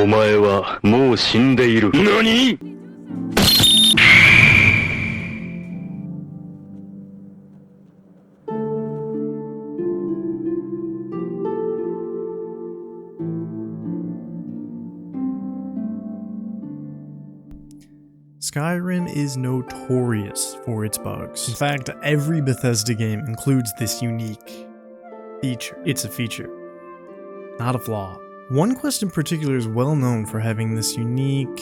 お前はもう死んでいる。何？ Skyrim is notorious for its bugs. In fact, every Bethesda game includes this unique feature. It's a feature, not a flaw. One quest in particular is well known for having this unique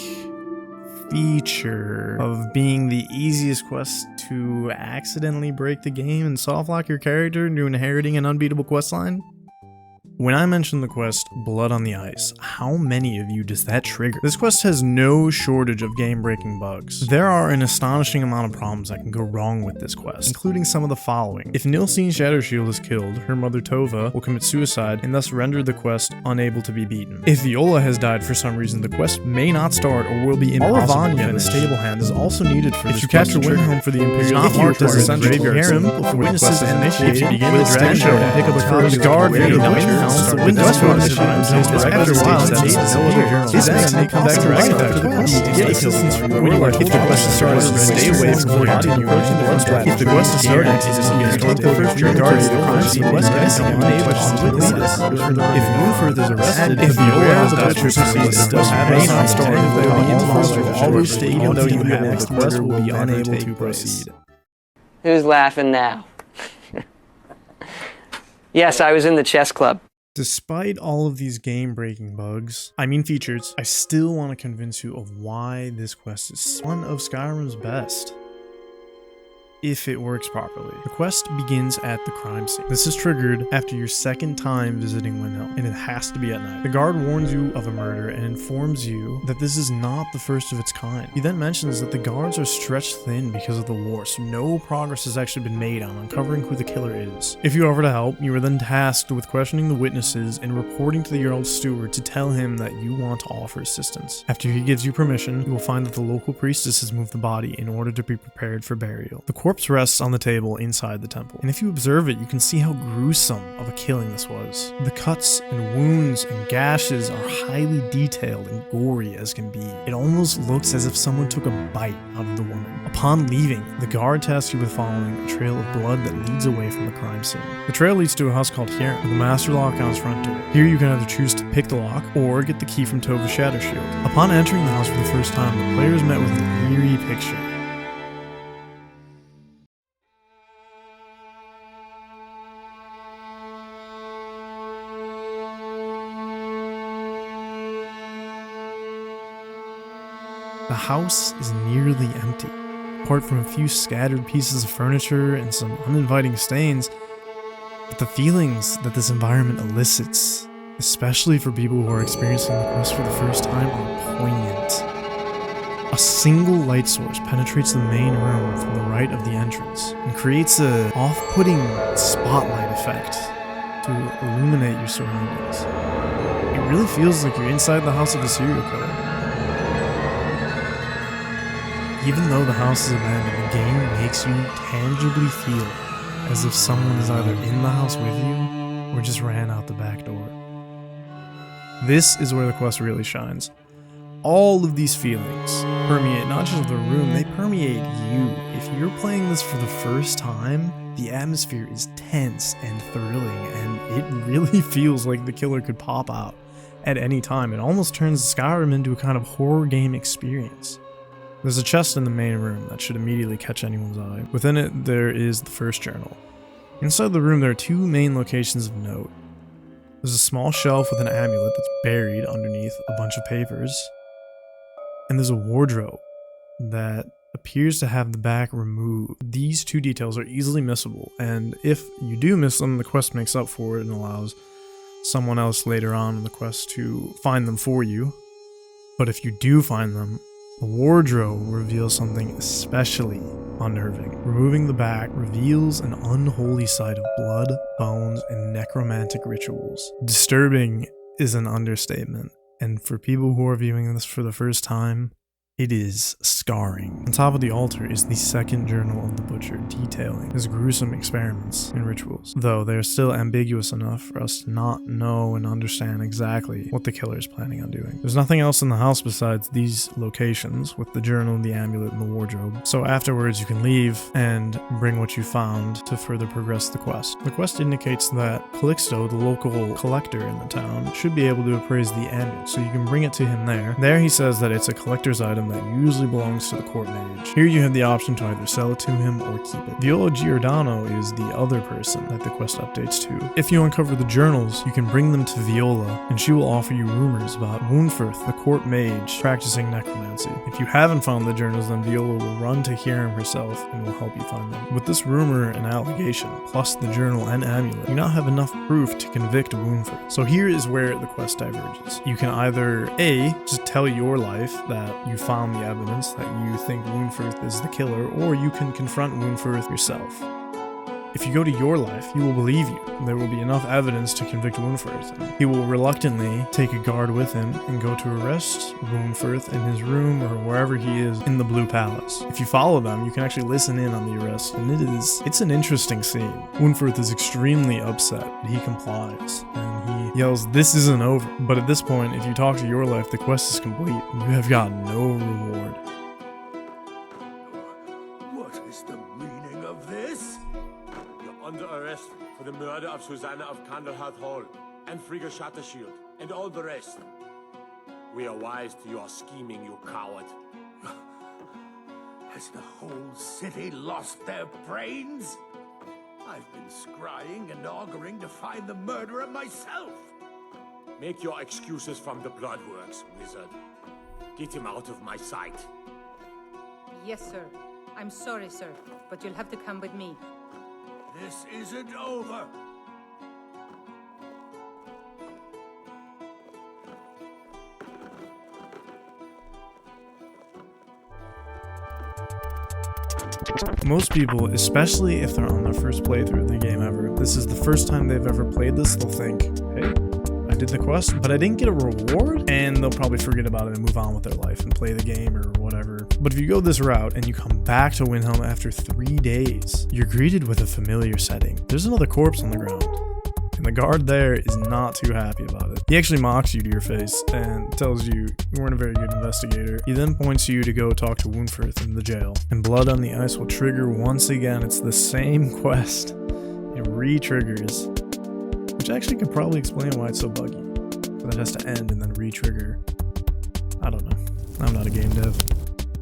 feature of being the easiest quest to accidentally break the game and softlock your character into inheriting an unbeatable questline. When I mention the quest, Blood on the Ice, how many of you does that trigger? This quest has no shortage of game-breaking bugs. There are an astonishing amount of problems that can go wrong with this quest, including some of the following. If Nilsine Shadowshield is killed, her mother Tova will commit suicide and thus render the quest unable to be beaten. If Viola has died for some reason, the quest may not start or will be impossible to finish. The stable hand is also needed for this quest to trigger. Home for the Imperial March as essential graveyard for witnesses initiate to begin the dragon show and pick up a copy guard the Windows after a while, these eggs may come back to life after the quest. Get assistance from the warlock if the quest is started. Stay away from the continue approaching the blood trap. If the quest is started, take the first journey towards the crime scene west guys and unable to lead us. If Moonford is arrested, if the Ola has died for succeeds, the quest may not start. If there will be imposter, always stay even though you have next quest will be unable to proceed. Who's laughing now? Yes, I was in the chess club. Despite all of these game-breaking bugs, features, I still want to convince you of why this quest is one of Skyrim's best. If it works properly. The quest begins at the crime scene. This is triggered after your second time visiting Windhelm, and it has to be at night. The guard warns you of a murder and informs you that this is not the first of its kind. He then mentions that the guards are stretched thin because of the war, so no progress has actually been made on uncovering who the killer is. If you offer to help, you are then tasked with questioning the witnesses and reporting to the Jarl's steward to tell him that you want to offer assistance. After he gives you permission, you will find that the local priestess has moved the body in order to be prepared for burial. The corpse rests on the table inside the temple, and if you observe it, you can see how gruesome of a killing this was. The cuts and wounds and gashes are highly detailed and gory as can be. It almost looks as if someone took a bite out of the woman. Upon leaving, the guard tasks you with following a trail of blood that leads away from the crime scene. The trail leads to a house called Hieron, with a master lock on its front door. Here you can either choose to pick the lock or get the key from Tova's Shadowshield. Upon entering the house for the first time, the player is met with an eerie picture. The house is nearly empty, apart from a few scattered pieces of furniture and some uninviting stains, but the feelings that this environment elicits, especially for people who are experiencing the quest for the first time, are poignant. A single light source penetrates the main room from the right of the entrance and creates an off-putting spotlight effect to illuminate your surroundings. It really feels like you're inside the house of a serial killer. Even though the house is abandoned, the game makes you tangibly feel as if someone is either in the house with you or just ran out the back door. This is where the quest really shines. All of these feelings permeate not just the room, they permeate you. If you're playing this for the first time, the atmosphere is tense and thrilling, and it really feels like the killer could pop out at any time. It almost turns Skyrim into a kind of horror game experience. There's a chest in the main room that should immediately catch anyone's eye. Within it, there is the first journal. Inside the room, there are two main locations of note. There's a small shelf with an amulet that's buried underneath a bunch of papers. And there's a wardrobe that appears to have the back removed. These two details are easily missable, and if you do miss them, the quest makes up for it and allows someone else later on in the quest to find them for you. But if you do find them, the wardrobe reveals something especially unnerving. Removing the back reveals an unholy sight of blood, bones, and necromantic rituals. Disturbing is an understatement, and for people who are viewing this for the first time, It is scarring. On top of the altar is the second journal of the butcher detailing his gruesome experiments and rituals, though they are still ambiguous enough for us to not know and understand exactly what the killer is planning on doing. There's nothing else in the house besides these locations with the journal, the amulet, and the wardrobe, so afterwards you can leave and bring what you found to further progress the quest. The quest indicates that Calixto, the local collector in the town, should be able to appraise the amulet, so you can bring it to him there. There he says that it's a collector's item that usually belongs to the court mage. Here you have the option to either sell it to him or keep it. Viola Giordano is the other person that the quest updates to. If you uncover the journals, you can bring them to Viola, and she will offer you rumors about Woundfirth, the court mage, practicing necromancy. If you haven't found the journals, then Viola will run to Hiram herself and will help you find them. With this rumor and allegation, plus the journal and amulet, you now have enough proof to convict Woundfirth. So here is where the quest diverges. You can either A, just tell your life that you found the evidence that you think Woundfirth is the killer, or you can confront Woundfirth yourself. If you go to your life, he will believe you. There will be enough evidence to convict Woundfirth. He will reluctantly take a guard with him and go to arrest Woundfirth in his room or wherever he is in the Blue Palace. If you follow them, you can actually listen in on the arrest, and it's an interesting scene. Woundfirth is extremely upset, but he complies, and he yells, "This isn't over." But at this point, if you talk to your life, the quest is complete, and you have got no reward. What is the meaning of this? Under arrest for the murder of Susanna of Candlehearth Hall and Frigga Shattershield and all the rest. We are wise to your scheming, you coward. Has the whole city lost their brains? I've been scrying and auguring to find the murderer myself. Make your excuses from the Bloodworks, wizard. Get him out of my sight. Yes, sir. I'm sorry, sir, but you'll have to come with me. This isn't over. Most people, especially if they're on their first playthrough of the game ever, this is the first time they've ever played this, they'll think, hey, I did the quest, but I didn't get a reward, and they'll probably forget about it and move on with their life and play the game or whatever. But if you go this route and you come back to Windhelm after 3 days, you're greeted with a familiar setting. There's another corpse on the ground, and the guard there is not too happy about it. He actually mocks you to your face and tells you weren't a very good investigator. He then points you to go talk to Woundfirth in the jail, and Blood on the Ice will trigger once again. It's the same quest. It re-triggers, which actually could probably explain why it's so buggy. But it has to end and then re-trigger. I don't know. I'm not a game dev.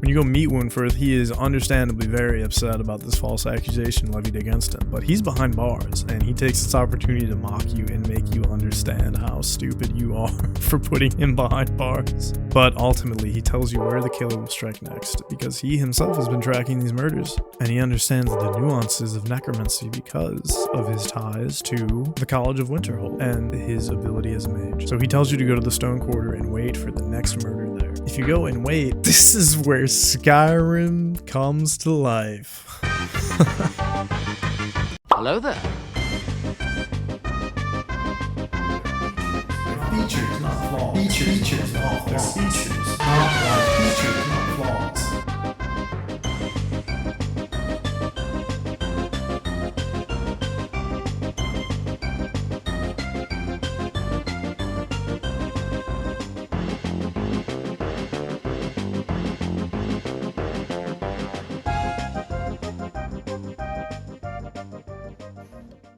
When you go meet Woundfirth, he is understandably very upset about this false accusation levied against him, but he's behind bars, and he takes this opportunity to mock you and make you understand how stupid you are for putting him behind bars. But ultimately, he tells you where the killer will strike next, because he himself has been tracking these murders, and he understands the nuances of necromancy because of his ties to the College of Winterhold and his ability as a mage. So he tells you to go to the Stone Quarter and wait for the next murder there. If you go and wait, this is where Skyrim comes to life. Hello there. Features, not flaws. Features, not flaws. Features, not flaws. Features, not flaws.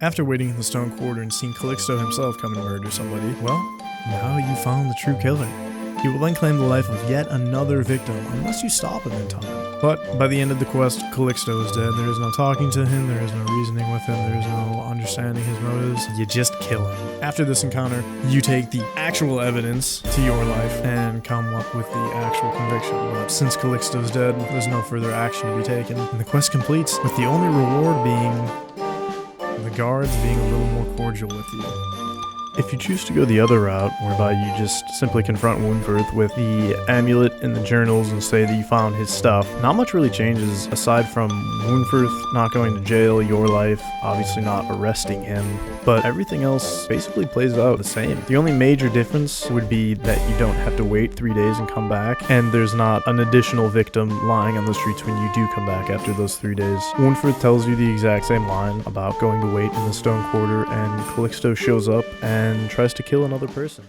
After waiting in the Stone Quarter and seeing Calixto himself come and murder somebody, well, now you found the true killer. He will then claim the life of yet another victim unless you stop him in time. But by the end of the quest, Calixto is dead. There is no talking to him, there is no reasoning with him, there is no understanding his motives. You just kill him. After this encounter, you take the actual evidence to your life and come up with the actual conviction. But since Calixto's dead, there's no further action to be taken, and the quest completes with the only reward being the guards being a little more cordial with you. If you choose to go the other route, whereby you just simply confront Woundfirth with the amulet and the journals and say that you found his stuff, not much really changes aside from Woundfirth not going to jail, your life, obviously not arresting him, but everything else basically plays out the same. The only major difference would be that you don't have to wait 3 days and come back, and there's not an additional victim lying on the streets when you do come back after those 3 days. Woundfirth tells you the exact same line about going to wait in the Stone Quarter, and Calixto shows up and tries to kill another person.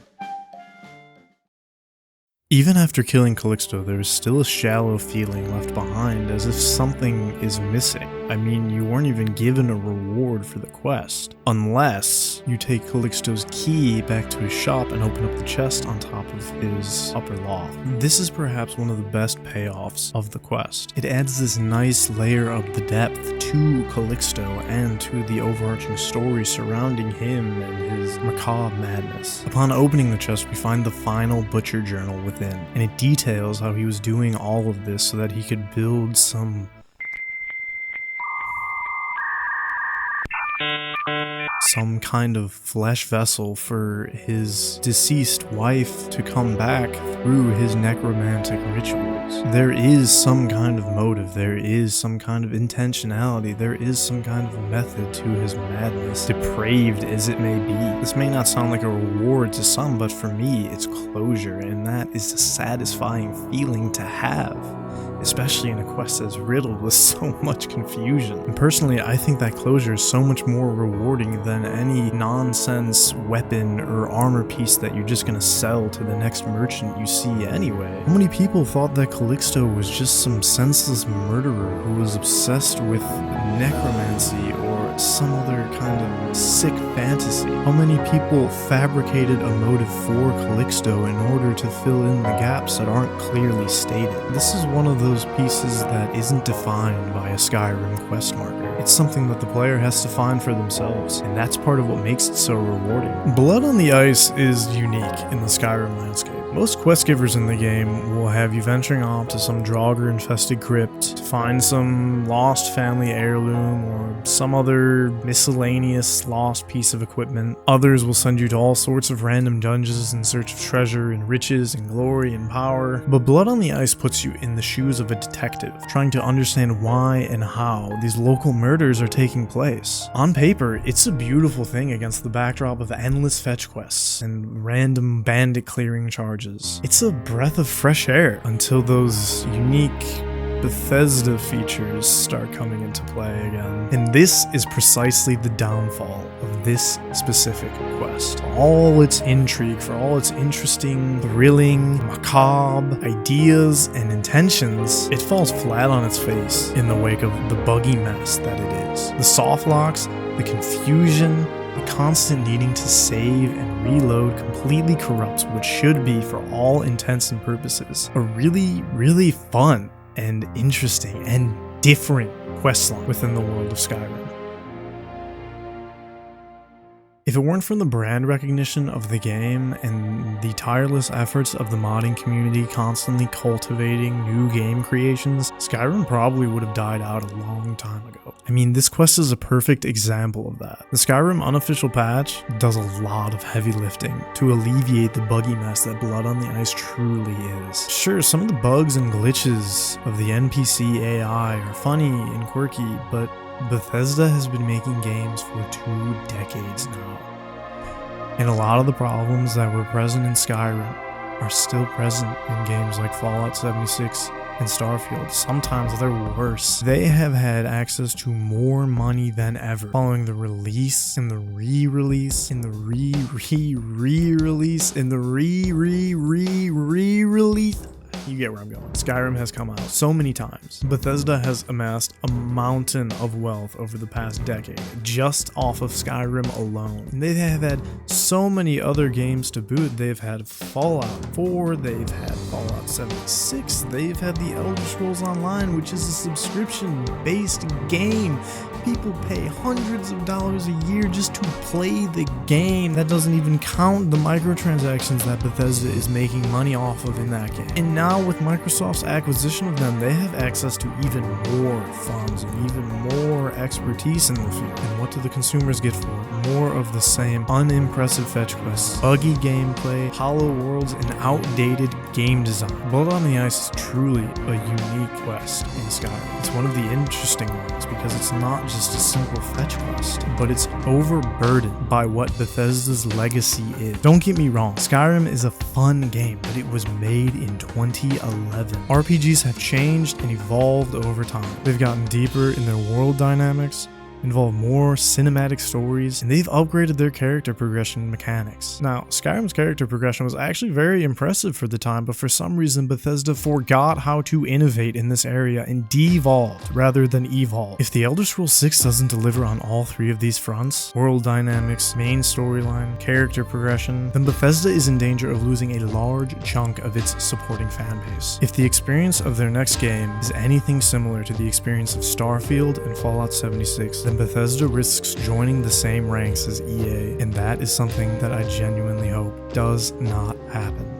Even after killing Calixto, there is still a shallow feeling left behind, as if something is missing. I mean, you weren't even given a reward for the quest, unless you take Calixto's key back to his shop and open up the chest on top of his upper loft. This is perhaps one of the best payoffs of the quest. It adds this nice layer of the depth to Calixto and to the overarching story surrounding him and his macabre madness. Upon opening the chest, we find the final butcher journal within, and it details how he was doing all of this so that he could build some kind of flesh vessel for his deceased wife to come back through his necromantic rituals. There is some kind of motive, there is some kind of intentionality, there is some kind of method to his madness, depraved as it may be. This may not sound like a reward to some, but for me, it's closure, and that is a satisfying feeling to have, especially in a quest that's riddled with so much confusion. And personally, I think that closure is so much more rewarding than any nonsense weapon or armor piece that you're just gonna sell to the next merchant you see anyway. How many people thought that Calixto was just some senseless murderer who was obsessed with necromancy or some other kind of sick fantasy? How many people fabricated a motive for Calixto in order to fill in the gaps that aren't clearly stated? This is one of those pieces that isn't defined by a Skyrim quest marker. It's something that the player has to find for themselves, and that's part of what makes it so rewarding. Blood on the Ice is unique in the Skyrim landscape. Most quest givers in the game will have you venturing off to some Draugr-infested crypt to find some lost family heirloom or some other miscellaneous lost piece of equipment. Others will send you to all sorts of random dungeons in search of treasure and riches and glory and power. But Blood on the Ice puts you in the shoes of a detective, trying to understand why and how these local murders are taking place. On paper, it's a beautiful thing against the backdrop of endless fetch quests and random bandit clearing charges. It's a breath of fresh air until those unique Bethesda features start coming into play again. And this is precisely the downfall of this specific quest. For all its intrigue, for all its interesting, thrilling, macabre ideas and intentions, it falls flat on its face in the wake of the buggy mess that it is. The soft locks, the confusion, the constant needing to save and reload completely corrupts what should be, for all intents and purposes, a really, really fun and interesting and different questline within the world of Skyrim. If it weren't for the brand recognition of the game and the tireless efforts of the modding community constantly cultivating new game creations, Skyrim probably would have died out a long time ago. I mean, this quest is a perfect example of that. The Skyrim unofficial patch does a lot of heavy lifting to alleviate the buggy mess that Blood on the Ice truly is. Sure, some of the bugs and glitches of the NPC AI are funny and quirky, but Bethesda has been making games for 2 decades now. And a lot of the problems that were present in Skyrim are still present in games like Fallout 76 and Starfield. Sometimes they're worse. They have had access to more money than ever following the release and the re-release and the re-re-re-release and the re-re-re-re-release. You get where I'm going. Skyrim has come out so many times. Bethesda has amassed a mountain of wealth over the past decade, just off of Skyrim alone. And they have had so many other games to boot. They've had Fallout 4, they've had Fallout 76, they've had the Elder Scrolls Online, which is a subscription-based game. People pay hundreds of dollars a year just to play the game. That doesn't even count the microtransactions that Bethesda is making money off of in that game. And now now with Microsoft's acquisition of them, they have access to even more funds and even more expertise in the field. And what do the consumers get for it? More of the same unimpressive fetch quests, buggy gameplay, hollow worlds, and outdated game design. Blood on the Ice is truly a unique quest in Skyrim. It's one of the interesting ones because it's not just a simple fetch quest, but it's overburdened by what Bethesda's legacy is. Don't get me wrong, Skyrim is a fun game, but it was made in 2011. RPGs have changed and evolved over time. They've gotten deeper in their world dynamics, involve more cinematic stories, and they've upgraded their character progression mechanics. Now, Skyrim's character progression was actually very impressive for the time, but for some reason Bethesda forgot how to innovate in this area and devolved rather than evolve. If The Elder Scrolls 6 doesn't deliver on all three of these fronts, world dynamics, main storyline, character progression, then Bethesda is in danger of losing a large chunk of its supporting fan base. If the experience of their next game is anything similar to the experience of Starfield and Fallout 76, then Bethesda risks joining the same ranks as EA, and that is something that I genuinely hope does not happen.